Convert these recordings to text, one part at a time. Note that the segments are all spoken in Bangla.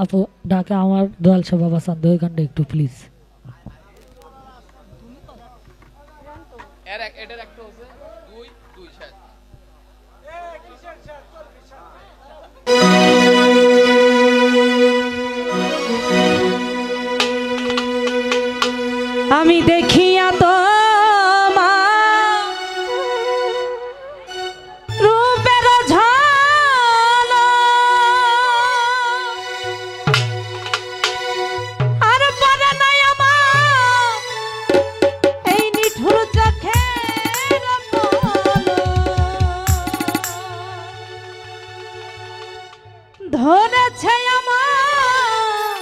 আপু ডাকে আমার দয়াল সভা বাসান ওই গানটা একটু প্লিজ। এটার একটা হচ্ছে 2 2 শেষ। আমি দেখিয়া তো রূপের ঝাল আর পারে নাই আমার এই নিঠুর চোখের পলক। ধরেছে আমার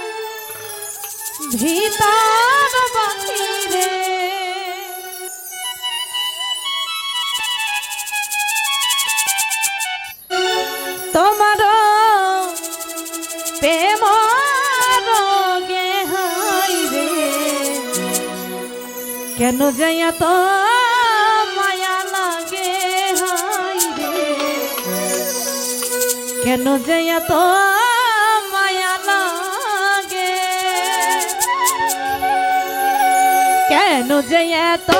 ভিতর বাহিরে তোমার প্রেম রোগে হাইরে কেন যাইয়া তো মায়া লাগে হাইরে কেন যাইয়া তো মায়া লাগে কেন যে এত